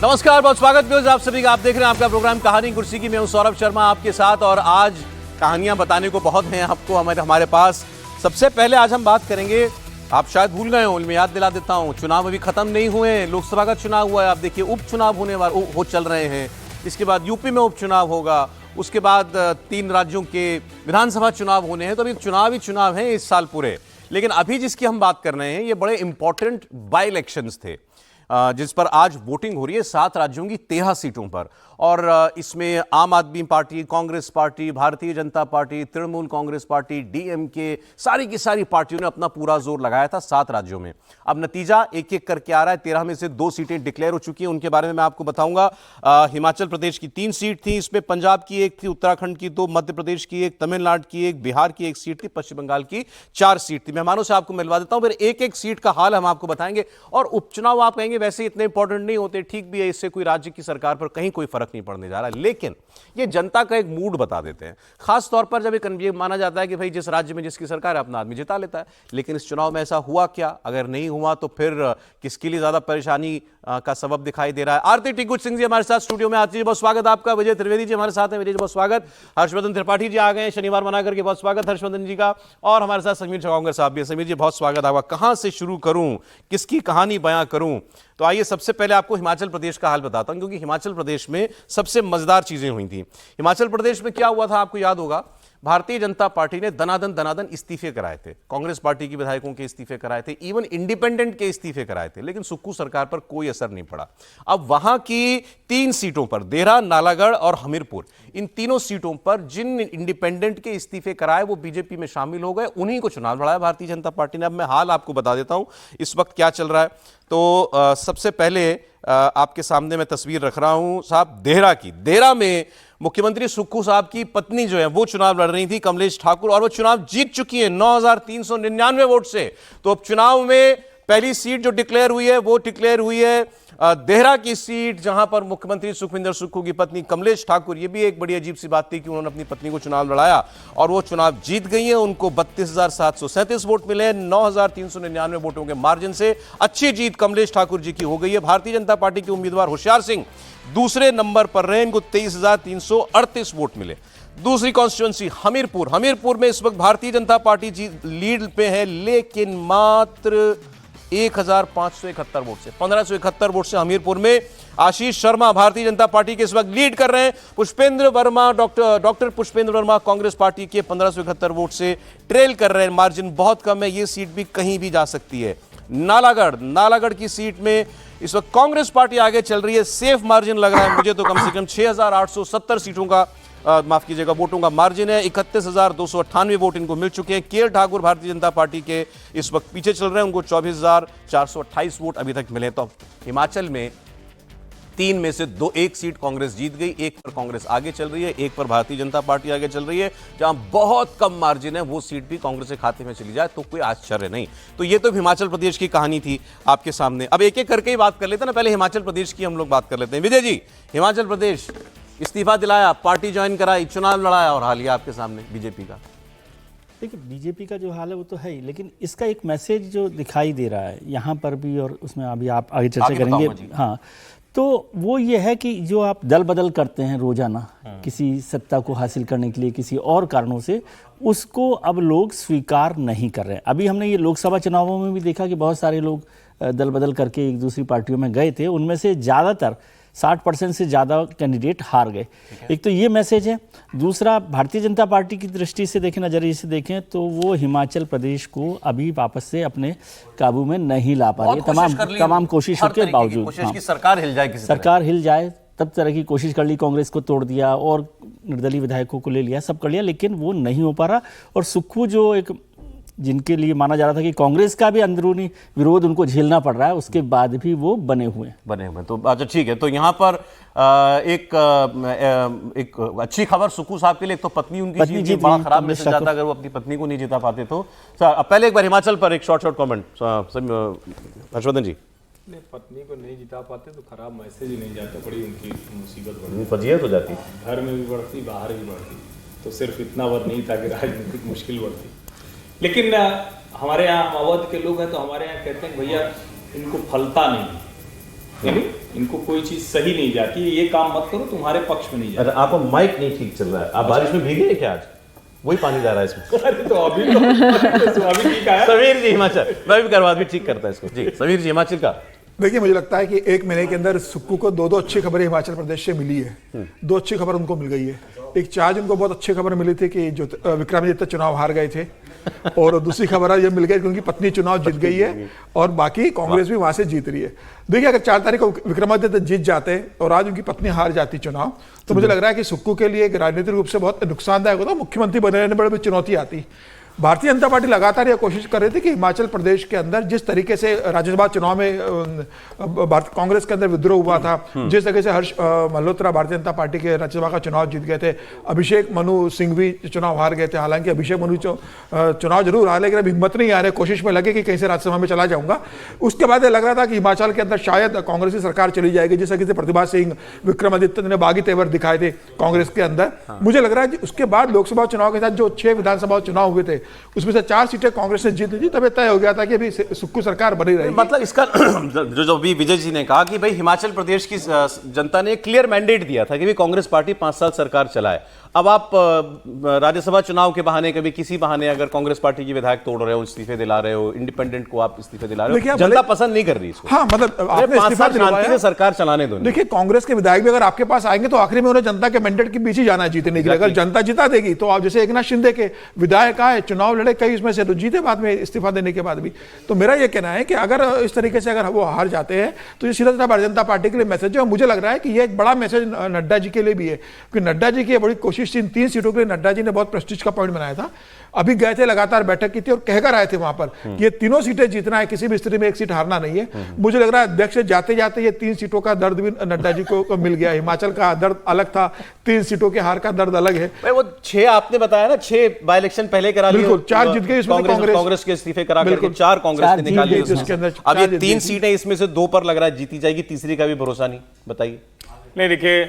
नमस्कार, बहुत स्वागत है आप सभी का। आप देख रहे हैं आपका प्रोग्राम कहानी कुर्सी की। मैं हूं सौरभ शर्मा आपके साथ और आज कहानियां बताने को बहुत हैं आपको हमारे पास। सबसे पहले आज हम बात करेंगे, आप शायद भूल गए हो, मैं याद दिला देता हूं, चुनाव अभी खत्म नहीं हुए। लोकसभा का चुनाव हुआ है, आप देखिए उपचुनाव हो चल रहे हैं। इसके बाद यूपी में उपचुनाव होगा, उसके बाद 3 राज्यों के विधानसभा चुनाव होने हैं। तो अभी चुनाव ही चुनाव है इस साल पूरे। लेकिन अभी जिसकी हम बात कर रहे हैं ये बड़े इंपॉर्टेंट बाई इलेक्शंस थे जिस पर आज वोटिंग हो रही है 7 राज्यों की 13 सीटों पर। और इसमें आम आदमी party, Congress party, Bharatiya Janata party, Trinamool Congress party, DMK, सारी की सारी पार्टियों ने अपना पूरा जोर लगाया था 7 राज्यों में। अब नतीजा एक एक करके आ रहा है। 13 में से 2 सीटें डिक्लेयर हो चुकी हैं, उनके बारे में मैं आपको बताऊंगा। हिमाचल प्रदेश की 3 सीट थी, इसमें पंजाब की 1 थी, उत्तराखंड की 2, मध्य प्रदेश की 1, तमिलनाडु की 1, बिहार की 1 सीट थी, पश्चिम बंगाल की 4 सीट थी। मेहमानों से आपको मिलवा देता हूं, फिर एक एक सीट का हाल हम आपको बताएंगे। और उपचुनाव आप कहेंगे वैसे इतने इंपॉर्टेंट नहीं होते, ठीक भी है, इससे कोई राज्य की सरकार पर कहीं कोई फर्क नहीं पड़ने जा रहा है, लेकिन ये जनता का एक मूड बता देते हैं। खास तौर पर जब ये माना जाता है कि भाई जिस राज्य में जिसकी सरकार है अपना आदमी जिता लेता है। लेकिन इस चुनाव में ऐसा हुआ क्या? अगर नहीं हुआ तो फिर किसके लिए ज्यादा परेशानी का सबब दिखाई दे रहा है? आरती टिकुट सिंह जी हमारे साथ स्टूडियो में। आरती जी बहुत स्वागत आपका। विजय त्रिवेदी जी हमारे साथ हैं। विजय जी बहुत स्वागत। हर्षवर्धन त्रिपाठी जी आ गए शनिवार मना करके, बहुत स्वागत हर्षवर्धन जी का। और हमारे साथ समीर चौंगर साहब भी। समीर जी बहुत स्वागत आपका। कहां से शुरू करूं, किसकी कहानी बयां करूं? तो आइए सबसे पहले आपको हिमाचल प्रदेश का हाल बताता हूं, क्योंकि हिमाचल प्रदेश में सबसे मजेदार चीजें हुई थी। हिमाचल प्रदेश में क्या हुआ था आपको याद होगा, भारतीय जनता पार्टी ने दनादन इस्तीफे कराए थे। कांग्रेस पार्टी के विधायकों के इस्तीफे कराए थे, इवन इंडिपेंडेंट के इस्तीफे कराए थे, लेकिन सुक्खू सरकार पर कोई असर नहीं पड़ा। अब वहां की 3 सीटों पर, देहरा, नालागढ़ और हमीरपुर, इन तीनों सीटों पर जिन इंडिपेंडेंट के इस्तीफे कराए वो बीजेपी में शामिल हो गए, उन्हीं को चुनाव लड़ाया भारतीय जनता पार्टी ने। अब मैं हाल आपको बता देता हूं इस वक्त क्या चल रहा है। तो सबसे पहले आपके सामने मैं तस्वीर रख रहा हूं साहब देहरा की। देहरा में मुख्यमंत्री सुक्खू साहब की पत्नी जो है वो चुनाव लड़ रही थी, कमलेश ठाकुर, और वो चुनाव जीत चुकी है 9399 वोट से। तो अब चुनाव में पहली सीट जो डिक्लेयर हुई है वो डिक्लेयर हुई है देहरा की सीट, जहां पर मुख्यमंत्री सुखविंदर सुक्खू की पत्नी कमलेश ठाकुर, ये भी एक बड़ी अजीब सी बात थी कि उन्होंने अपनी पत्नी को चुनाव लड़ाया और वो चुनाव जीत गई है। उनको 32,737 वोट मिले, 9,399 वोटों के मार्जिन से अच्छी जीत कमलेश ठाकुर जी की हो गई है। भारतीय जनता पार्टी के उम्मीदवार होशियार सिंह दूसरे नंबर पर रहे, इनको 23,338 वोट मिले। दूसरी कॉन्स्टिट्यूंसी हमीरपुर में इस वक्त भारतीय जनता पार्टी लीड पे है, लेकिन मात्र 1,571 वोट से, 1,571 वोट से हमीरपुर में आशीष शर्मा भारतीय जनता पार्टी के इस वक्त लीड कर रहे हैं। पुष्पेंद्र वर्मा, डॉक्टर पुष्पेंद्र वर्मा कांग्रेस पार्टी के 1,571 वोट से ट्रेल कर रहे हैं। मार्जिन बहुत कम है, ये सीट भी कहीं भी जा सकती है। नालागढ़ की सीट में इस वक्त कांग्रेस पार्टी आगे चल रही है, सेफ मार्जिन लग रहा है मुझे तो। कम से कम 6,870 सीटों का माफ कीजिएगा वोटों का मार्जिन है। 31,298 वोट इनको मिल चुके हैं। केएल ठाकुर भारतीय जनता पार्टी के इस वक्त पीछे चल रहे हैं, उनको 24,428 वोट अभी तक मिले। तो हिमाचल में 3 में से 1 सीट कांग्रेस जीत गई, 1 पर कांग्रेस आगे चल रही है, 1 पर भारतीय जनता पार्टी आगे चल रही है। जहां बहुत कम मार्जिन है वो सीट भी कांग्रेस के खाते में चली जाए तो कोई आश्चर्य नहीं। तो ये तो हिमाचल प्रदेश की कहानी थी आपके सामने। अब एक एक करके ही बात कर लेते हैं ना, पहले हिमाचल प्रदेश की हम लोग बात कर लेते हैं। विजय जी, हिमाचल प्रदेश, इस्तीफा दिलाया, पार्टी ज्वाइन कराई, चुनाव लड़ाया और हाल ही आपके सामने बीजेपी का। देखिए बीजेपी का जो हाल है वो तो है ही, लेकिन इसका एक मैसेज जो दिखाई दे रहा है यहाँ पर भी, और उसमें अभी आप आगे चर्चा करेंगे। हाँ, तो वो ये है कि जो आप दल बदल करते हैं रोजाना किसी सत्ता को हासिल करने के लिए किसी और कारणों से, उसको अब लोग स्वीकार नहीं कर रहे हैं। अभी हमने ये लोकसभा चुनावों में भी देखा कि बहुत सारे लोग दल बदल करके एक दूसरी पार्टियों में गए थे, उनमें से ज़्यादातर 60% से ज़्यादा कैंडिडेट हार गए। एक तो ये मैसेज है। दूसरा, भारतीय जनता पार्टी की दृष्टि से देखें, नज़रिए से देखें तो वो हिमाचल प्रदेश को अभी वापस से अपने काबू में नहीं ला पा रही है। तमाम कोशिशों के बावजूद सरकार हिल जाए तब तरह की कोशिश कर ली, कांग्रेस को तोड़ दिया और निर्दलीय विधायकों को ले लिया, सब कर लिया, लेकिन वो नहीं हो पा रहा। और सुक्खू जो एक जिनके लिए माना जा रहा था कि कांग्रेस का भी अंदरूनी विरोध उनको झेलना पड़ रहा है, उसके बाद भी वो बने हुए हैं। तो अच्छा ठीक है। तो यहाँ पर एक अच्छी खबर सुक्खू साहब के लिए, एक तो पत्नी उनकी जीत बड़ा खराब मैसेज जाता अगर वो अपनी पत्नी को नहीं जिता पाते तो। पहले एक बार हिमाचल पर एक शॉर्ट कमेंट हर्षवर्धन जी। नहीं, पत्नी को नहीं जिता पाते तो खराब मैसेज ही नहीं जाता, बड़ी उनकी मुसीबत बढ़ती, फजीहत हो जाती, घर में भी बढ़ती, बाहर भी बढ़ती। तो सिर्फ इतना वर नहीं था कि राजनीतिक मुश्किल बढ़ती। लेकिन हमारे यहाँ अवध के लोग हैं तो हमारे यहाँ कहते हैं भैया इनको फलता नहीं, यानी इनको कोई चीज सही नहीं जाती, ये काम मत करो, तुम्हारे पक्ष में नहीं जाती। अच्छा, आपका माइक नहीं ठीक चल रहा है, आप बारिश में भीगे हैं क्या आज? वही पानी जा रहा है इसमें। अरे तो अभी ठीक है। समीर जी हिमाचल, मैं भी करवा भी ठीक करता है इसको जी। समीर जी हिमाचल का देखिए, मुझे लगता है कि एक महीने के अंदर सुक्कू को दो अच्छी खबरें हिमाचल प्रदेश से मिली है। दो अच्छी खबर उनको मिल गई है। एक चार्ज उनको बहुत अच्छी खबर मिली थी कि जो विक्रमादित्य चुनाव हार गए थे, और दूसरी खबर ये मिल गई कि उनकी पत्नी चुनाव जीत गई है, और बाकी कांग्रेस भी वहां से जीत रही है। देखिए, अगर 4 तारीख को विक्रमादित्य जीत जाते और आज उनकी पत्नी हार जाती चुनाव, तो मुझे लग रहा है कि सुक्कू के लिए एक राजनीतिक रूप से बहुत नुकसानदायक होता। मुख्यमंत्री बनने में बड़ी चुनौती आती। भारतीय जनता पार्टी लगातार यह कोशिश कर रही थी कि हिमाचल प्रदेश के अंदर जिस तरीके से राज्यसभा चुनाव में कांग्रेस के अंदर विद्रोह हुआ था, जिस तरीके से हर्ष मल्होत्रा भारतीय जनता पार्टी के राज्यसभा का चुनाव जीत गए थे, अभिषेक मनु सिंह भी चुनाव हार गए थे। हालांकि अभिषेक मनु चुनाव जरूर हारे, लेकिन अब हिम्मत नहीं आ रहे, कोशिश में लगे कि कहीं से राज्यसभा में चला जाऊंगा। उसके बाद लग रहा था कि हिमाचल के अंदर शायद कांग्रेस की सरकार चली जाएगी, जिस तरीके से प्रतिभा सिंह, विक्रमादित्य ने बागी तेवर दिखाए थे कांग्रेस के अंदर। मुझे लग रहा है कि उसके बाद लोकसभा चुनाव के साथ जो 6 विधानसभा चुनाव हुए थे, उसमें से 4 सीटें कांग्रेस ने जीत ली, तब तय हो गया था कि अभी सुक्कू सरकार बनी रहेगी। मतलब इसका जो भी विजय जी ने कहा कि भाई हिमाचल प्रदेश की जनता ने क्लियर मैंडेट दिया था कि भाई कांग्रेस पार्टी 5 साल सरकार चलाए। अब आप राज्यसभा चुनाव के बहाने, कभी किसी बहाने अगर कांग्रेस पार्टी की विधायक तोड़ रहे हो, इस्तीफे दिला रहे हो, इंडिपेंडेंट को आप इस्तीफे दिला रहे हो, जनता पसंद नहीं कर रही इसको। हाँ, मतलब आपने इस्तीफा शांति से सरकार चलाने दो। देखिए, कांग्रेस के विधायक भी अगर आपके पास आएंगे तो आखिरी में उन्हें जनता के मैंडेट के बीच ही जाना है जीतने के लिए। अगर जनता जिता देगी तो आप जैसे एकनाथ शिंदे के विधायक आए, चुनाव लड़े, कई इसमें से तो जीते बाद में इस्तीफा देने के बाद भी। तो मेरा यह कहना है कि अगर इस तरीके से अगर वो हार जाते हैं तो ये सीधा सीधा भारतीय जनता पार्टी के लिए मैसेज है। और मुझे लग रहा है कि ये एक बड़ा मैसेज नड्डा जी के लिए भी है, क्योंकि नड्डा जी की बड़ी कोशिश थी। इन 3 सीटों के लिए नड्डा जी ने बहुत प्रेस्टीज का पॉइंट बनाया था। अभी गए थे, लगातार बैठक की थी और कहकर आए थे वहां पर कि ये तीनों सीटें जीतना है, किसी भी स्थिति में एक सीट हारना नहीं है। मुझे लग रहा है अध्यक्ष जाते जाते ये 3 सीटों का दर्द भी नड्डा जी को मिल गया। हिमाचल का दर्द अलग था, 3 सीटों के हार का दर्द अलग है। वो 6 आपने बताया ना, 6 बाय इलेक्शन पहले करा लिए, बिल्कुल 4 जीत गए, इसमें कांग्रेस के इस्तीफे करा करके 4 कांग्रेस ने निकाल लिए। अब ये 3 सीटें, इसमें से 2 पर लग रहा है जीती जाएगी, तीसरी का भी भरोसा नहीं। बताइए। नहीं, देखिए,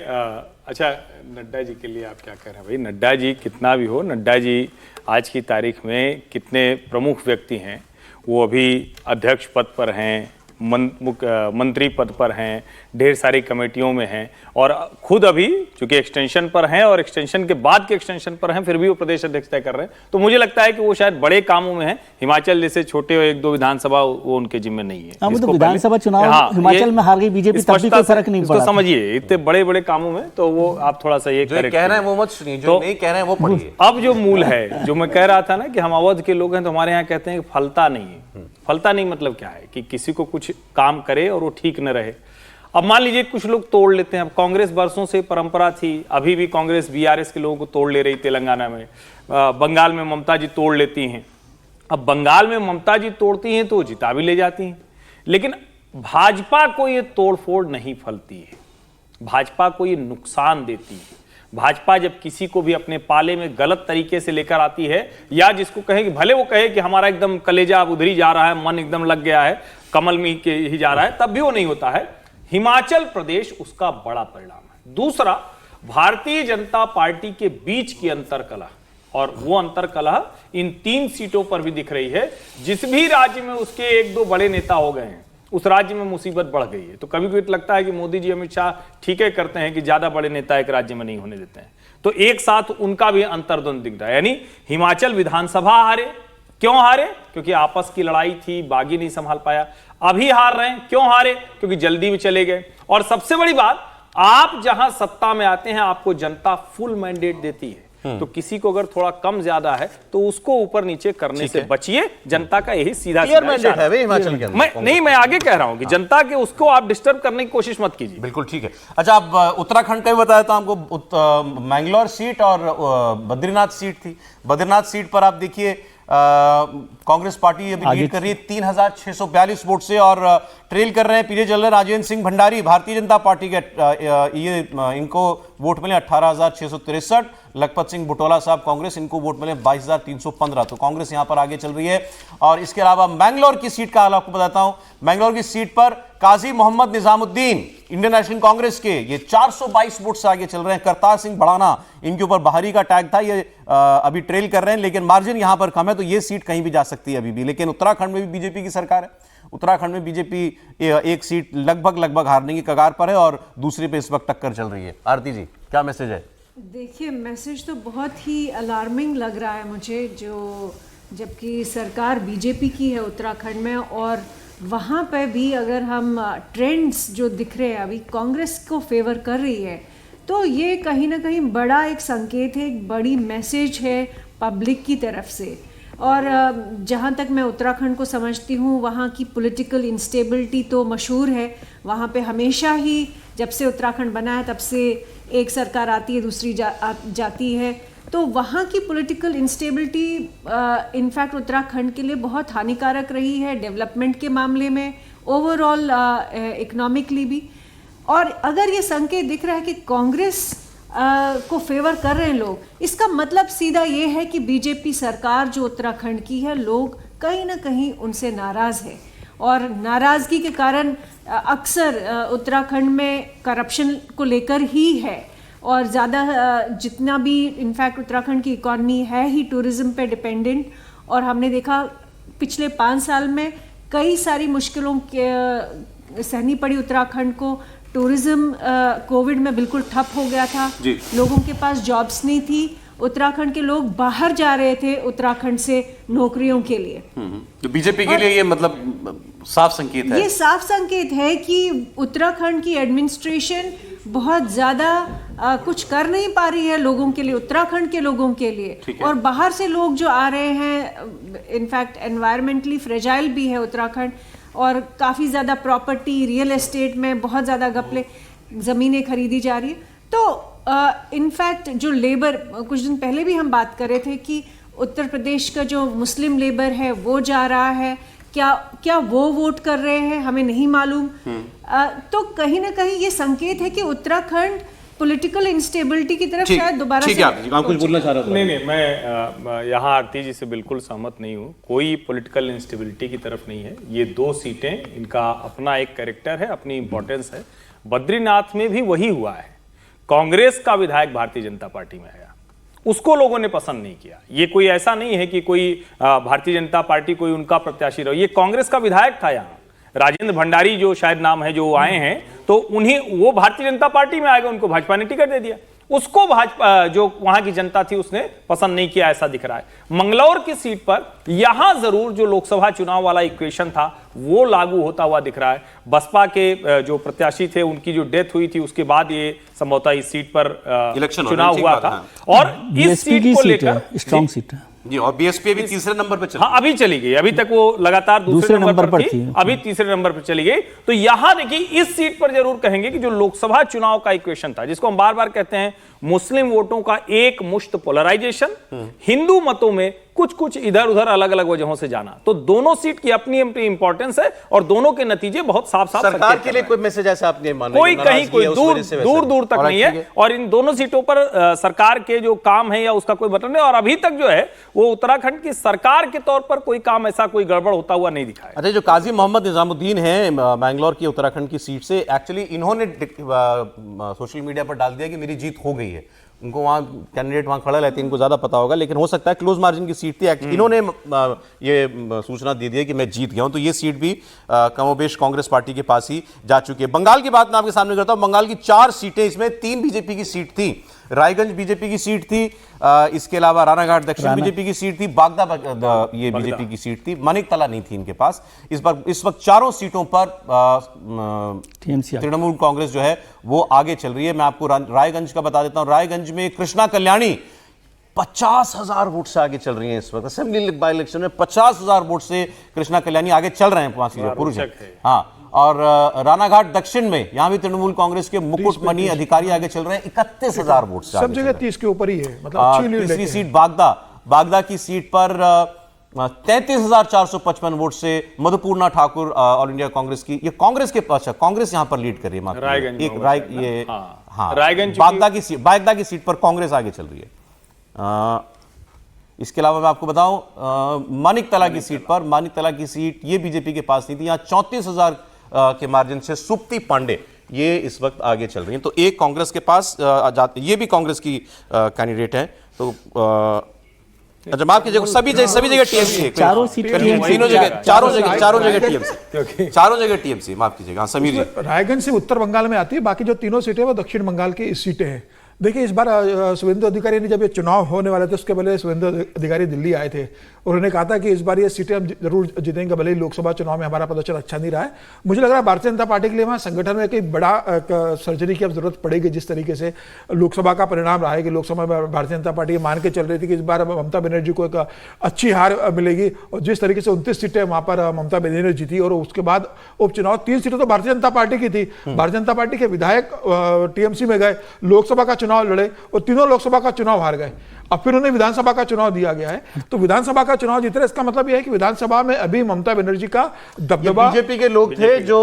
अच्छा, नड्डा जी के लिए आप क्या कह रहे हैं भाई? नड्डा जी कितना भी हो, नड्डा जी आज की तारीख में कितने प्रमुख व्यक्ति हैं। वो अभी अध्यक्ष पद पर हैं, मंत्री पद पर हैं, ढेर सारी कमेटियों में हैं, और खुद अभी चूंकि एक्सटेंशन पर हैं और एक्सटेंशन के बाद के एक्सटेंशन पर हैं, फिर भी वो प्रदेश अध्यक्ष तय कर रहे हैं। तो मुझे लगता है कि वो शायद बड़े कामों में हैं। हिमाचल जैसे छोटे 1-2 विधानसभा वो उनके जिम्मे नहीं है। तो विधानसभा चुनाव हिमाचल में हार गई बीजेपी, तब भी कोई फर्क नहीं पड़ा। समझिए, इतने बड़े बड़े कामों में तो वो आप थोड़ा सा ये कह रहे हैं वो मत सुनिए, जो नहीं कह रहे हैं वो पढ़िए। अब जो मूल है, जो मैं कह रहा था ना कि हम अवध के लोग हैं, तो हमारे यहाँ कहते हैं कि फलता नहीं है। फलता नहीं मतलब क्या है कि किसी को कुछ काम करे और वो ठीक न रहे। अब मान लीजिए कुछ लोग तोड़ लेते हैं। अब कांग्रेस वर्षों से परंपरा थी, अभी भी कांग्रेस बीआरएस के लोगों को तोड़ ले रही तेलंगाना में, बंगाल में ममता जी तोड़ लेती हैं। अब बंगाल में ममता जी तोड़ती हैं तो जिता भी ले जाती हैं, लेकिन भाजपा को ये तोड़फोड़ नहीं फलती है, भाजपा को ये नुकसान देती है। भाजपा जब किसी को भी अपने पाले में गलत तरीके से लेकर आती है, या जिसको कहे कि भले वो कहे कि हमारा एकदम कलेजा उधरी जा रहा है, मन एकदम लग गया है, कमल में ही जा रहा है, तब भी वो नहीं होता है। हिमाचल प्रदेश उसका बड़ा परिणाम है। दूसरा, भारतीय जनता पार्टी के बीच की अंतरकलह, और वो अंतरकलह इन 3 सीटों पर भी दिख रही है। जिस भी राज्य में उसके 1-2 बड़े नेता हो गए हैं, उस राज्य में मुसीबत बढ़ गई है। तो कभी कभी लगता है कि मोदी जी, अमित शाह ठीक है करते हैं कि ज्यादा बड़े नेता एक राज्य में नहीं होने देते हैं, तो एक साथ उनका भी अंतर्द्वंद दिख रहा है। यानी हिमाचल विधानसभा हारे, क्यों हारे? क्योंकि आपस की लड़ाई थी, बागी नहीं संभाल पाया। अभी हार रहे हैं, क्यों हारे? क्योंकि जल्दी में चले गए। और सबसे बड़ी बात, आप जहां सत्ता में आते हैं, आपको जनता फुल मैंडेट देती है, तो किसी को अगर थोड़ा कम ज्यादा है तो उसको ऊपर नीचे करने से बचिए। जनता का यही सीधा मैंडेट है हिमाचल के अंदर। मैं आगे कह रहा हूं कि जनता के उसको आप डिस्टर्ब करने की कोशिश मत कीजिए। बिल्कुल ठीक है। अच्छा, आप उत्तराखंड का भी बताया था हमको। मैंगलोर सीट और बद्रीनाथ सीट थी। बद्रीनाथ सीट पर आप देखिए कांग्रेस पार्टी अभी लीड कर रही है 3642 वोट से, और ट्रेल कर रहे हैं पीछे चल रहे राजेंद्र सिंह भंडारी भारतीय जनता पार्टी के। ये इनको वोट मिले 18,663। लखपत सिंह बुटोला साहब कांग्रेस, इनको वोट मिले 22,315। तो कांग्रेस यहां पर आगे चल रही है। और इसके अलावा मैंगलोर की सीट का हाल आपको बताता हूं। मैंगलोर की सीट पर काजी मोहम्मद निजामुद्दीन इंडियन नेशनल कांग्रेस के, ये 422 वोट से आगे चल रहे हैं। करतार सिंह भड़ाना, इनके ऊपर बाहरी का टैग था, ये अभी ट्रेल कर रहे हैं, लेकिन मार्जिन यहां पर कम है, तो ये सीट कहीं भी जा सकती है अभी भी। लेकिन उत्तराखंड में भी बीजेपी की सरकार है। उत्तराखंड में बीजेपी एक सीट लगभग हारने की कगार पर है और दूसरी पे इस वक्त टक्कर चल रही है। आरती जी, क्या मैसेज है? देखिए, मैसेज तो बहुत ही अलार्मिंग लग रहा है मुझे, जो जबकि सरकार बीजेपी की है उत्तराखंड में, और वहाँ पे भी अगर हम ट्रेंड्स जो दिख रहे हैं अभी कांग्रेस को फेवर कर रही है, तो ये कहीं ना कहीं बड़ा एक संकेत है, एक बड़ी मैसेज है पब्लिक की तरफ से। और जहाँ तक मैं उत्तराखंड को समझती हूँ, वहाँ की पॉलिटिकल इंस्टेबिलिटी तो मशहूर है। वहाँ पे हमेशा ही जब से उत्तराखंड बना है तब से एक सरकार आती है, दूसरी जाती है, तो वहाँ की पॉलिटिकल इंस्टेबिलिटी इनफैक्ट उत्तराखंड के लिए बहुत हानिकारक रही है, डेवलपमेंट के मामले में, ओवरऑल इकोनॉमिकली भी। और अगर ये संकेत दिख रहा है कि कांग्रेस को फेवर कर रहे हैं लोग, इसका मतलब सीधा ये है कि बीजेपी सरकार जो उत्तराखंड की है, लोग कहीं ना कहीं उनसे नाराज़ है, और नाराज़गी के कारण अक्सर उत्तराखंड में करप्शन को लेकर ही है, और ज़्यादा जितना भी इनफैक्ट उत्तराखंड की इकॉनमी है ही टूरिज़्म पे डिपेंडेंट, और हमने देखा पिछले 5 साल में कई सारी मुश्किलों के सहनी पड़ी उत्तराखंड को। टूरिज्म कोविड में बिल्कुल ठप हो गया था, लोगों के पास जॉब्स नहीं थी, उत्तराखंड के लोग बाहर जा रहे थे उत्तराखंड से नौकरियों के लिए। तो बीजेपी के लिए ये मतलब साफ संकेत है, ये साफ संकेत है कि उत्तराखंड की एडमिनिस्ट्रेशन बहुत ज़्यादा कुछ कर नहीं पा रही है लोगों के लिए, उत्तराखंड के लोगों के लिए। और बाहर से लोग जो आ रहे हैं, इनफैक्ट एनवायरमेंटली फ्रेजाइल भी है उत्तराखंड, और काफ़ी ज़्यादा प्रॉपर्टी, रियल एस्टेट में बहुत ज़्यादा घपले, ज़मीनें खरीदी जा रही है। तो इनफैक्ट जो लेबर, कुछ दिन पहले भी हम बात कर रहे थे कि उत्तर प्रदेश का जो मुस्लिम लेबर है वो जा रहा है, क्या वो वोट कर रहे हैं हमें नहीं मालूम। तो कहीं ना कहीं ये संकेत है कि उत्तराखंड पॉलिटिकल इंस्टेबिलिटी की तरफ शायद दोबारा से। आप कुछ बोलना चाह रहे थे? नहीं, मैं यहाँ आरती जी से बिल्कुल सहमत नहीं हूँ। कोई पॉलिटिकल इंस्टेबिलिटी की तरफ नहीं है। ये 2 सीटें, इनका अपना एक कैरेक्टर है, अपनी इंपॉर्टेंस है। बद्रीनाथ में भी वही हुआ है, कांग्रेस का विधायक भारतीय जनता पार्टी में है, उसको लोगों ने पसंद नहीं किया। ये कोई ऐसा नहीं है कि कोई भारतीय जनता पार्टी कोई उनका प्रत्याशी रहो, ये कांग्रेस का विधायक था यहाँ, राजेंद्र भंडारी जो शायद नाम है, जो आए हैं, तो उन्हें, वो भारतीय जनता पार्टी में आएगा, उनको भाजपा ने टिकट दे दिया। उसको भाजपा, जो वहां की जनता थी, उसने पसंद नहीं किया, ऐसा दिख रहा है। मंगलौर की सीट पर यहां जरूर जो लोकसभा चुनाव वाला इक्वेशन था वो लागू होता हुआ दिख रहा है। बसपा के जो प्रत्याशी थे, उनकी जो डेथ हुई थी, उसके बाद ये संभवतः इस सीट पर चुनाव हुआ था, और इस सीट को लेकर स्ट्रॉन्ग सीट है जी। और बीएसपी अभी तीसरे नंबर पर चली, हाँ अभी चली गई, अभी तक वो लगातार दूसरे नंबर पर थी, अभी तीसरे नंबर पर चली गई। तो यहां देखिए, इस सीट पर जरूर कहेंगे कि जो लोकसभा चुनाव का इक्वेशन था, जिसको हम बार बार कहते हैं मुस्लिम वोटों का एक मुश्त पोलराइजेशन, हिंदू मतों में कुछ कुछ इधर उधर अलग अलग वजहों से जाना, तो दोनों सीट की अपनी अपनी इंपॉर्टेंस है, और दोनों के नतीजे बहुत साफ साफ सरकार के लिए कोई मैसेज ऐसा आपने माना? कोई कहीं कोई दूर तक नहीं है, और इन दोनों सीटों पर सरकार के जो काम है या उसका कोई बटन नहीं, और अभी तक जो है वो उत्तराखंड की सरकार के तौर पर कोई काम ऐसा कोई गड़बड़ होता हुआ नहीं दिखा है। अच्छा, जो काजी मोहम्मद निजामुद्दीन है बैंगलोर की उत्तराखंड की सीट से, एक्चुअली इन्होंने सोशल मीडिया पर डाल दिया कि मेरी जीत हो गई है। उनको वहाँ कैंडिडेट वहाँ खड़ा रहते हैं, इनको ज़्यादा पता होगा, लेकिन हो सकता है क्लोज मार्जिन की सीट थी। इन्होंने ये सूचना दे दी है कि मैं जीत गया हूँ, तो ये सीट भी कमोबेश कांग्रेस पार्टी के पास ही जा चुकी है। बंगाल की बात मैं आपके सामने करता हूँ। बंगाल की 4 सीटें, इसमें 3 बीजेपी की सीट थी। रायगंज बीजेपी की सीट थी, इसके अलावा रानाघाट दक्षिण बीजेपी की सीट थी, बागदा ये बीजेपी की सीट थी, मानिकतला नहीं थी इनके पास। इस वक्त चारों सीटों पर तृणमूल कांग्रेस जो है वो आगे चल रही है। मैं आपको रायगंज का बता देता हूं। रायगंज में कृष्णा कल्याणी 50,000 वोट से आगे चल रही हैं इस वक्त। असेंबली बाई इलेक्शन में 50,000 वोट से कृष्णा कल्याणी आगे चल रहे हैं, 5 पुरुष हैं। हाँ, और रानाघाट दक्षिण में यहां भी तृणमूल कांग्रेस के मुकुटमणि अधिकारी आगे चल रहे हैं 31,000 वोट से। सब जगह 30 के ऊपर ही है, मतलब तीसरी सीट बागदा की सीट पर 33,455 वोट से मधुपूर्णा ठाकुर ऑल इंडिया कांग्रेस की, ये कांग्रेस के पास है, कांग्रेस यहां पर लीड कर रही है। रायगंज बागदा की सीट पर कांग्रेस आगे चल रही है। इसके अलावा मैं आपको बताऊं, मानिकतला की सीट ये बीजेपी के पास नहीं थी। यहां 34,000 के मार्जिन से सुप्ति पांडे ये इस वक्त आगे चल रही हैं। तो एक कांग्रेस के पास ये भी कांग्रेस की कैंडिडेट है। तो अच्छा माफ कीजिएगा, सभी जगह टीएमसी, चारों सीट तीनों जगह, चारों जगह टीएमसी, माफ कीजिएगा। हाँ समीर जी। रायगंज से उत्तर बंगाल में आती है, बाकी जो तीनों सीटें वो दक्षिण बंगाल की सीटें हैं। देखिए इस बार शुभेंदु अधिकारी ने जब ये चुनाव होने वाले थे उसके पहले शुभेंदु अधिकारी दिल्ली आए थे, उन्होंने कहा था कि इस बार ये सीटें हम जरूर जीतेंगे, भले ही लोकसभा चुनाव में हमारा प्रदर्शन अच्छा नहीं रहा है। मुझे लग रहा है भारतीय जनता पार्टी के लिए वहाँ संगठन में एक बड़ा सर्जरी की अब जरूरत पड़ेगी। जिस तरीके से लोकसभा का परिणाम रहा है कि लोकसभा में भारतीय जनता पार्टी मान के चल रही थी कि इस बार ममता बनर्जी को एक अच्छी हार मिलेगी, और जिस तरीके से 29 सीटें वहाँ पर ममता बनर्जी ने जीती, और उसके बाद उपचुनाव 3 सीटें तो भारतीय जनता पार्टी की थी। भारतीय जनता पार्टी के विधायक टीएमसी में गए, लोकसभा का चुनाव लड़े और तीनों लोकसभा का चुनाव हार गए। अब फिर उन्हें विधानसभा का चुनाव दिया गया है, तो विधानसभा का चुनाव जीत रहे, इसका मतलब यह है कि विधानसभा में अभी ममता बनर्जी का दबदबा। बीजेपी के लोग थे जो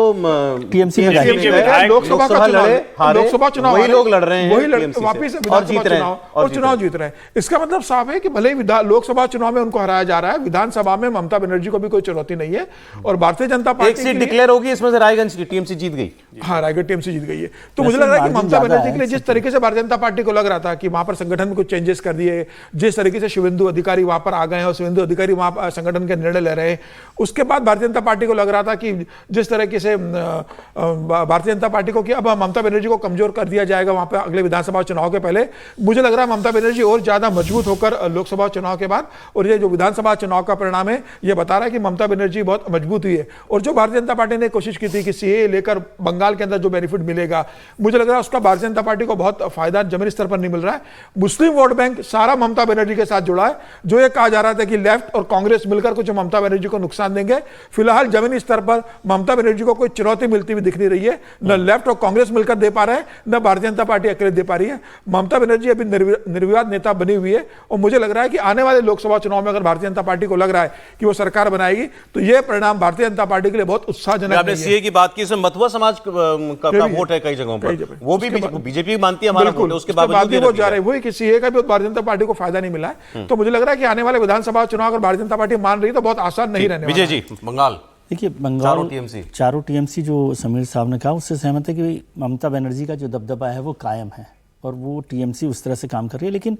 टीएमसी में गए, लोकसभा का चुनाव, लोकसभा चुनाव वही लोग लड़ रहे हैं, वही वापिस विधानसभा चुनाव और चुनाव जीत रहे हैं। इसका मतलब साफ है कि भले ही लोकसभा चुनाव में उनको हराया जा रहा है, विधानसभा में ममता बनर्जी को भी कोई चुनौती नहीं है। और भारतीय जनता पार्टी एक सीट डिक्लेयर होगी, इसमें से रायगंज की टीएमसी जीत गई। हाँ, रायगढ़ टीएमसी जीत गई है। तो मुझे लग रहा है कि ममता बनर्जी के लिए जिस तरीके से भारतीय जनता पार्टी को लग रहा था कि वहां पर संगठन में कुछ चेंजेस कर दिए, जिस तरीके से शुभेंदु अधिकारी वहां पर आ गए हैं और शुभेंदु अधिकारी वहां संगठन के निर्णय ले रहे हैं, उसके बाद भारतीय जनता पार्टी को लग रहा था कि जिस तरीके से भारतीय जनता पार्टी को कि अब ममता बनर्जी को कमजोर कर दिया जाएगा वहां पर अगले विधानसभा चुनाव के पहले, मुझे लग रहा है ममता बनर्जी और ज्यादा मजबूत होकर लोकसभा चुनाव के बाद, और ये जो विधानसभा चुनाव का परिणाम है ये बता रहा है कि ममता बनर्जी बहुत मजबूत हुई है। और जो भारतीय जनता पार्टी ने कोशिश की थी कि सीए लेकर बंगाल के अंदर जो बेनिफिट मिलेगा, मुझे लग रहा है उसका भारतीय जनता पार्टी को बहुत फायदा जमीनी स्तर पर नहीं मिल रहा है। मुस्लिम वोट बैंक सारा ममता बनर्जी के साथ जुड़ा है। जो ये कहा जा रहा था कि लेफ्ट और कांग्रेस मिलकर कुछ ममता बनर्जी को नुकसान देंगे, फिलहाल जमीनी स्तर पर ममता बनर्जी को कोई चुनौती मिलती हुई दिख नहीं रही है। न लेफ्ट और कांग्रेस मिलकर दे पा रहे हैं, न भारतीय जनता पार्टी अकेले दे पा रही है। ममता बनर्जी अभी निर्विवाद नेता बनी हुई है, और मुझे लग रहा है कि आने वाले लोकसभा चुनाव में अगर भारतीय जनता पार्टी को लग रहा है कि वो सरकार बनाएगी, तो यह परिणाम भारतीय जनता पार्टी के लिए बहुत उत्साहजनक है। आपने सीए की बात की, इसमें मथुआ समाज का वोट है कई जगहों पर, वो भी बीजेपी मानती है हमारा वोट है, उसके बावजूद वो जा रहे हैं, वही कि सीए का भी भारतीय जनता पार्टी को फायदा नहीं मिला है। तो मुझे लग रहा है कि आने वाले विधानसभा चुनाव अगर भारतीय जनता पार्टी मान रही है तो बहुत आसान नहीं रहने वाला। विजय जी, बंगाल देखिए, बंगाल चारों टीएमसी जो समीर साहब ने कहा उससे सहमत है कि ममता बनर्जी का जो दबदबा है वो कायम है, और वो टीएमसी उस तरह से काम कर रही है। लेकिन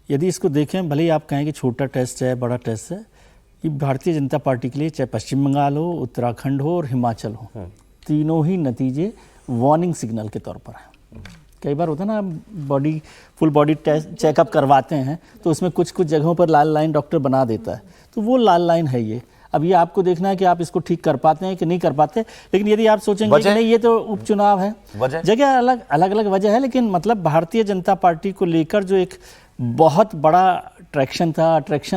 यदि इसको देखें, भले ही आप कहें कि छोटा टेस्ट है, बड़ा टेस्ट है, ये भारतीय जनता पार्टी के लिए चाहे पश्चिम बंगाल हो, उत्तराखंड हो और हिमाचल हो, तीनों ही नतीजे वार्निंग सिग्नल के तौर पर हैं। कई बार होता है ना, फुल बॉडी टेस्ट चेकअप करवाते हैं तो उसमें कुछ जगहों पर लाल लाइन डॉक्टर बना देता है, तो वो लाल लाइन है ये। अब ये आपको देखना है कि आप इसको ठीक कर पाते हैं कि नहीं कर पाते। लेकिन यदि आप सोचेंगे कि नहीं ये तो उपचुनाव है, जगह अलग वजह है, लेकिन मतलब भारतीय जनता पार्टी को लेकर जो एक बहुत बड़ा अट्रैक्शन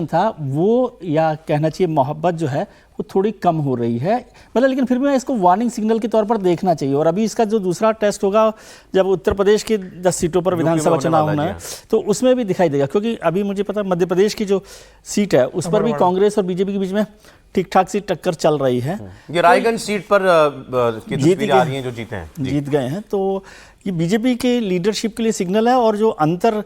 था वो, या कहना चाहिए मोहब्बत जो है वो थोड़ी कम हो रही है, मतलब। लेकिन फिर भी इसको वार्निंग सिग्नल के तौर पर देखना चाहिए। और अभी इसका जो दूसरा टेस्ट होगा, जब उत्तर प्रदेश की 10 सीटों पर विधानसभा चुनाव होना है, तो उसमें भी दिखाई देगा। क्योंकि अभी मुझे पता मध्य प्रदेश की जो सीट है उस पर भी कांग्रेस और बीजेपी के बीच में ठीक ठाक सी टक्कर चल रही है। ये रायगंज सीट पर जीत आ रही हैं, जो जीते हैं, जीत गए हैं, तो ये बीजेपी के लीडरशिप के लिए सिग्नल है। और जो अंतर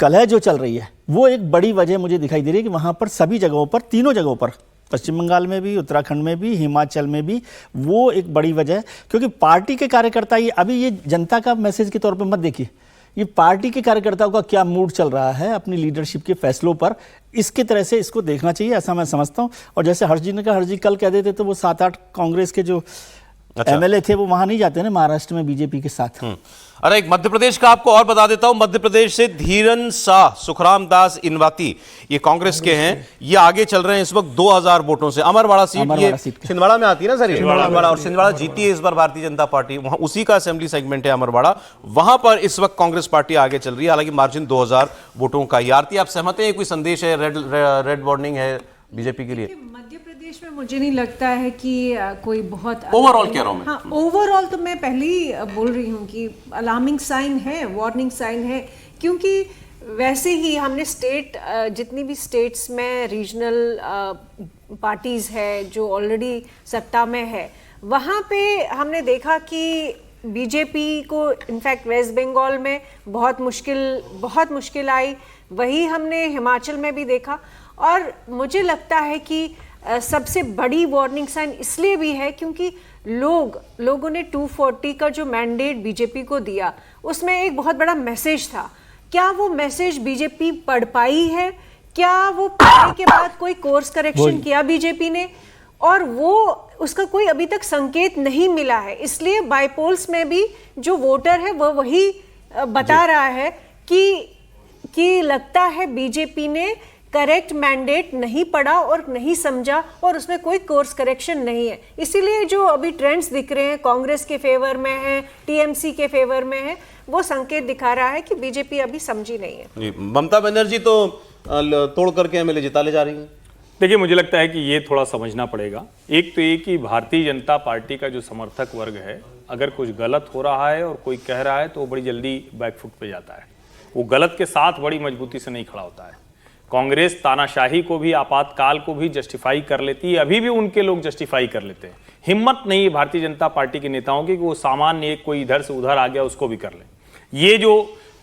कलह जो चल रही है वो एक बड़ी वजह मुझे दिखाई दे रही है कि वहाँ पर सभी जगहों पर, तीनों जगहों पर, पश्चिम बंगाल में भी, उत्तराखंड में भी, हिमाचल में भी, वो एक बड़ी वजह है। क्योंकि पार्टी के कार्यकर्ता, ये अभी ये जनता का मैसेज के तौर पर मत देखिए, ये पार्टी के कार्यकर्ताओं का क्या मूड चल रहा है अपनी लीडरशिप के फैसलों पर, इसके तरह से इसको देखना चाहिए, ऐसा मैं समझता हूँ। और जैसे हर्ष जी ने कहा, हर्ष जी कल कह देते तो वो 7-8 कांग्रेस के जो एमएलए थे वो वहां नहीं जाते ना, महाराष्ट्र में बीजेपी के साथ। अरे एक मध्य प्रदेश का आपको और बता देता हूं, मध्य प्रदेश से धीरन शाह, सुखराम दास इनवाती, ये कांग्रेस के हैं, ये आगे चल रहे हैं इस वक्त 2000 वोटों से। अमरवाड़ा सीट, ये छिंदवाड़ा में आती है ना सर, छिंदवाड़ा, और छिंदवाड़ा जीती है इस बार भारतीय जनता पार्टी, वहां उसी का असेंबली सेगमेंट है अमरवाड़ा, वहां पर इस वक्त कांग्रेस पार्टी आगे चल रही है, हालांकि मार्जिन 2000 वोटों का। आरती, आप सहमत हैं, कोई संदेश है, रेड वार्निंग है बीजेपी के लिए? मध्य प्रदेश में मुझे नहीं लगता है कि कोई बहुत ओवरऑल कह रहा हूं मैं। हाँ, ओवरऑल तो मैं पहले ही बोल रही हूँ कि अलार्मिंग साइन है, वार्निंग साइन है। क्योंकि वैसे ही हमने जितनी भी स्टेट्स में रीजनल पार्टीज है जो ऑलरेडी सत्ता में है, वहाँ पे हमने देखा कि बीजेपी को इनफैक्ट वेस्ट बंगाल में बहुत मुश्किल आई, वही हमने हिमाचल में भी देखा। और मुझे लगता है कि सबसे बड़ी वार्निंग साइन इसलिए भी है क्योंकि लोगों ने 240 का जो मैंडेट बीजेपी को दिया, उसमें एक बहुत बड़ा मैसेज था। क्या वो मैसेज बीजेपी पढ़ पाई है? क्या वो पढ़ने के बाद कोई कोर्स करेक्शन किया बीजेपी ने? और वो उसका कोई अभी तक संकेत नहीं मिला है। इसलिए बाईपोल्स में भी जो वोटर है वो वही बता रहा है कि लगता है बीजेपी ने करेक्ट मैंडेट नहीं पढ़ा और नहीं समझा और उसमें कोई कोर्स करेक्शन नहीं है। इसीलिए जो अभी ट्रेंड्स दिख रहे हैं कांग्रेस के फेवर में है, टीएमसी के फेवर में है, वो संकेत दिखा रहा है कि बीजेपी अभी समझी नहीं है। ममता बनर्जी तो तोड़ करके एमएलए जिता ले जा रही है। देखिए, मुझे लगता है कि ये थोड़ा समझना पड़ेगा। एक तो ये कि भारतीय जनता पार्टी का जो समर्थक वर्ग है, अगर कुछ गलत हो रहा है और कोई कह रहा है तो वो बड़ी जल्दी बैकफुट पे जाता है। वो गलत के साथ बड़ी मजबूती से नहीं खड़ा होता है। कांग्रेस तानाशाही को भी, आपातकाल को भी जस्टिफाई कर लेती है, अभी भी उनके लोग जस्टिफाई कर लेते हैं। हिम्मत नहीं है भारतीय जनता पार्टी के नेताओं की कि वो सामान्य एक कोई इधर से उधर आ गया उसको भी कर ले। ये जो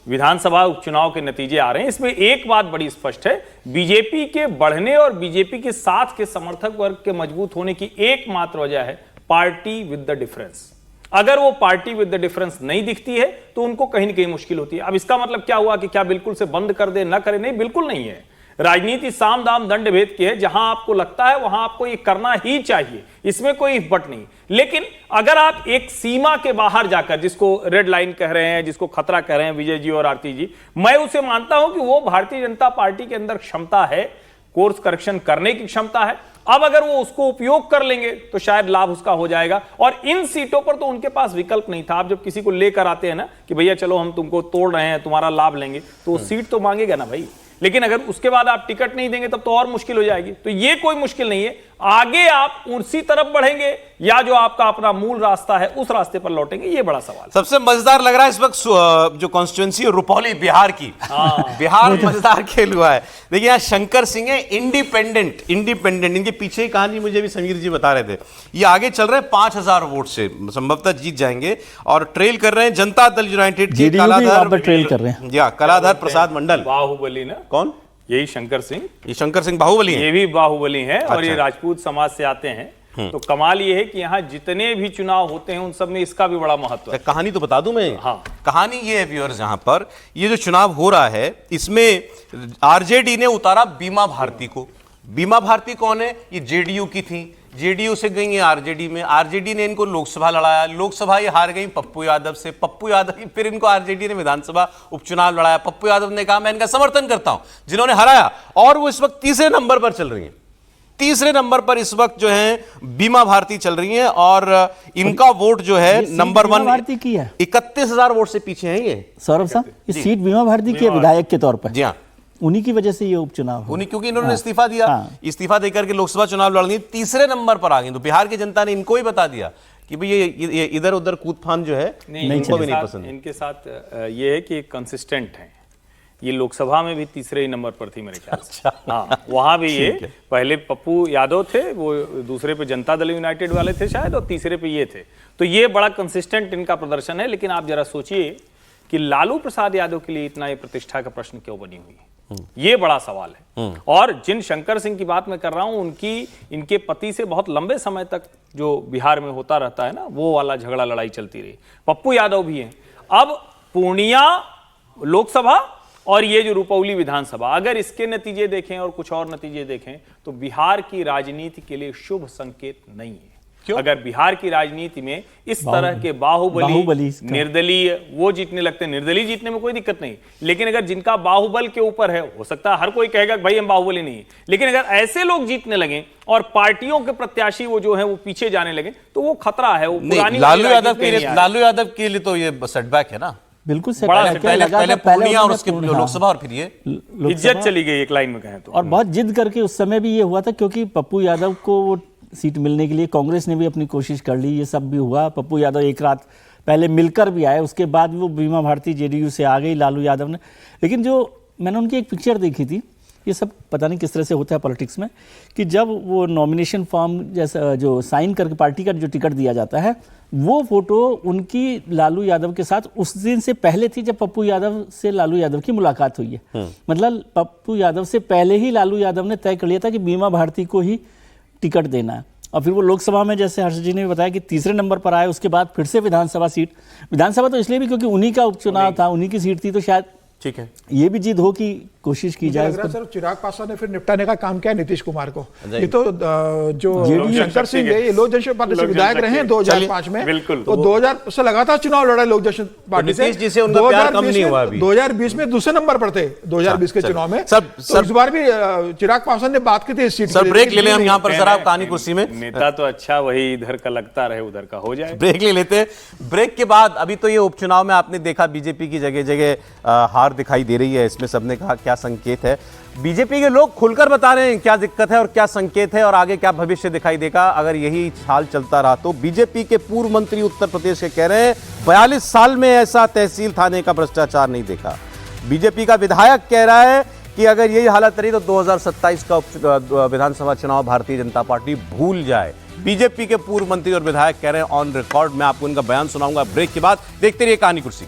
विधानसभा उपचुनाव के नतीजे आ रहे हैं, इसमें एक बात बड़ी स्पष्ट है, बीजेपी के बढ़ने और बीजेपी के साथ के समर्थक वर्ग के मजबूत होने की एकमात्र वजह है पार्टी विद द डिफरेंस। अगर वो पार्टी विद द डिफरेंस नहीं दिखती है तो उनको कहीं न कहीं मुश्किल होती है। अब इसका मतलब क्या हुआ कि क्या बिल्कुल से बंद कर दे, ना करे? नहीं, बिल्कुल नहीं है। राजनीति साम दाम दंड भेद की है। जहां आपको लगता है वहां आपको ये करना ही चाहिए, इसमें कोई इफबट नहीं। लेकिन अगर आप एक सीमा के बाहर जाकर, जिसको रेड लाइन कह रहे हैं, जिसको खतरा कह रहे हैं विजय जी और आरती जी, मैं उसे मानता हूं कि वो भारतीय जनता पार्टी के अंदर क्षमता है, कोर्स करेक्शन करने की क्षमता है। अब अगर वो उसको उपयोग कर लेंगे तो शायद लाभ उसका हो जाएगा। और इन सीटों पर तो उनके पास विकल्प नहीं था। आप जब किसी को लेकर आते हैं ना कि भैया चलो हम तुमको तोड़ रहे हैं, तुम्हारा लाभ लेंगे, तो वो सीट तो मांगेगा ना भाई। लेकिन अगर उसके बाद आप टिकट नहीं देंगे तब तो और मुश्किल हो जाएगी। तो ये कोई मुश्किल नहीं है। आगे आप उसी तरफ बढ़ेंगे या जो आपका अपना मूल रास्ता है उस रास्ते पर लौटेंगे, ये बड़ा सवाल है। सबसे मजेदार लग रहा है इस वक्त जो कॉन्स्टिट्यूंसी है रुपौली बिहार की। बिहार में मजेदार खेल हुआ है। देखिए यहाँ शंकर सिंह है, इंडिपेंडेंट। इनके पीछे की कहानी मुझे भी समीर जी बता रहे थे। ये आगे चल रहे हैं 5000 वोट से, संभवतः जीत जाएंगे। और ट्रेल कर रहे हैं जनता दल यूनाइटेड के ट्रेल कर रहे हैं कलाधर प्रसाद मंडल। बाहुबली ना, कौन? यही शंकर सिंह। ये शंकर सिंह बाहुबली हैं। ये भी बाहुबली हैं। और अच्छा। ये राजपूत समाज से आते हैं। तो कमाल ये है कि यहाँ जितने भी चुनाव होते हैं उन सब में इसका भी बड़ा महत्व है। कहानी तो बता दूं मैं। हाँ। कहानी ये है व्यूअर्स, यहाँ पर ये जो चुनाव हो रहा है इसमें आरजेडी ने उतारा बीमा भारती को। बीमा भारती कौन है? ये जेडीयू की थी, जेडीयू से गई है आरजेडी में। आरजेडी ने इनको लोकसभा लड़ाया, लोकसभा ये हार गई पप्पू यादव से। पप्पू यादव, फिर इनको आरजेडी ने विधानसभा उपचुनाव लड़ाया। पप्पू यादव ने कहा मैं इनका समर्थन करता हूं, जिन्होंने हराया। और वो इस वक्त तीसरे नंबर पर चल रही है। तीसरे नंबर पर इस वक्त जो है बीमा भारती चल रही है। और इनका वोट जो है नंबर 1 भारती की है। 31,000 वोट से पीछे है ये। सौरभ साहब, इस सीट बीमा भारती की है विधायक के तौर पर। जी हाँ, उन्हीं की वजह से ये उपचुनाव है। उन्हीं, क्योंकि इन्होंने इस्तीफा दिया। इस्तीफा देकर के लोकसभा चुनाव लड़नी, तीसरे नंबर पर आ गई। तो बिहार की जनता ने इनको ही बता दिया कि भाई ये इधर उधर कूद फान जो है इनको भी नहीं पसंद। इनके साथ ये है कि कंसिस्टेंट है। ये लोकसभा में भी तीसरे ही नंबर पर थी मेरे ख्याल से। हाँ, वहां भी ये पहले पप्पू यादव थे, वो दूसरे पे जनता दल यूनाइटेड वाले थे शायद, और तीसरे पे ये थे। तो ये बड़ा कंसिस्टेंट इनका प्रदर्शन है। लेकिन आप जरा सोचिए कि लालू प्रसाद यादव के लिए इतना ये प्रतिष्ठा का प्रश्न क्यों बनी हुई है, ये बड़ा सवाल है। और जिन शंकर सिंह की बात मैं कर रहा हूं, इनके पति से बहुत लंबे समय तक जो बिहार में होता रहता है ना, वो वाला झगड़ा लड़ाई चलती रही। पप्पू यादव भी हैं। अब पूर्णिया लोकसभा और ये जो रुपौली विधानसभा, अगर इसके नतीजे देखें और कुछ और नतीजे देखें तो बिहार की राजनीति के लिए शुभ संकेत नहीं है। अगर बिहार की राजनीति में इस तरह के बाहुबली निर्दलीय वो जीतने लगते हैं, निर्दलीय जीतने में कोई दिक्कत नहीं। लेकिन अगर जिनका बाहुबल के ऊपर है, हो सकता है हर कोई कहेगा कि भाई हम बाहुबली नहीं है, लेकिन अगर ऐसे लोग जीतने लगे और पार्टियों के प्रत्याशी वो जो है वो पीछे जाने लगे तो वो खतरा है। वो पुरानी लालू यादव के लिए तो ये सेटबैक है ना। बिल्कुल पहले पूर्णिया और उसके लोकसभा और फिर ये इज्जत चली गई एक लाइन में कहें तो। और बहुत जिद करके उस समय भी ये हुआ था, क्योंकि पप्पू यादव को वो सीट मिलने के लिए कांग्रेस ने भी अपनी कोशिश कर ली। ये सब भी हुआ। पप्पू यादव एक रात पहले मिलकर भी आए, उसके बाद वो बीमा भारती जेडीयू से आ गई लालू यादव ने। लेकिन जो मैंने उनकी एक पिक्चर देखी थी, ये सब पता नहीं किस तरह से होता है पॉलिटिक्स में, कि जब वो नॉमिनेशन फॉर्म जैसा जो साइन करके पार्टी का जो टिकट दिया जाता है, वो फोटो उनकी लालू यादव के साथ उस दिन से पहले थी जब पप्पू यादव से लालू यादव की मुलाकात हुई है। मतलब पप्पू यादव से पहले ही लालू यादव ने तय कर लिया था कि बीमा भारती को ही टिकट देना है। और फिर वो लोकसभा में, जैसे हर्ष जी ने भी बताया, कि तीसरे नंबर पर आए। उसके बाद फिर से विधानसभा सीट, विधानसभा तो इसलिए भी क्योंकि उन्हीं का उपचुनाव था, उन्हीं की सीट थी, तो शायद ठीक है, ये भी जिद हो कि कोशिश की जाए। लग रहा है सर चिराग पासवान ने फिर निपटाने का काम किया नीतीश कुमार को। जी। ये तो जो शंकर सिंह है, ये लोक जनशक्ति पार्टी से विधायक रहे हैं 2005 में, बिल्कुल। तो 2000 से लगातार चुनाव लड़ा लोक जनशक्ति पार्टी से। नीतीश जी से उनका प्यार कम नहीं हुआ अभी। 2020 में दूसरे नंबर पर थे 2020 के चुनाव में। सर, तो इस बार भी चिराग पासवान ने बात की थी इस सीट सर ब्रेक ले लें हम यहाँ पर जरा कहानी कुर्सी में। नेता तो अच्छा, वही इधर का लगता रहे उधर का हो जाए। ब्रेक ले लेते हैं। ब्रेक के बाद अभी तो ये उपचुनाव में आपने देखा बीजेपी की जगह जगह हार दिखाई दे रही है, इसमें सबने कहा क्या संकेत है। बीजेपी के लोग खुलकर बता रहे हैं क्या दिक्कत है और क्या संकेत है और आगे क्या भविष्य दिखाई देगा अगर यही हाल चलता रहा तो। बीजेपी के पूर्व मंत्री उत्तर प्रदेश के कह रहे हैं 42 साल में ऐसा तहसील थाने का भ्रष्टाचार नहीं देखा। बीजेपी का विधायक कह रहा है कि अगर यही हालत रही तो 2027 का विधानसभा चुनाव भारतीय जनता पार्टी भूल जाए। बीजेपी के पूर्व मंत्री और विधायक कह रहे हैं ऑन रिकॉर्ड। मैं आपको इनका बयान सुनाऊंगा ब्रेक के बाद। देखते रहिए कहानी कुर्सी।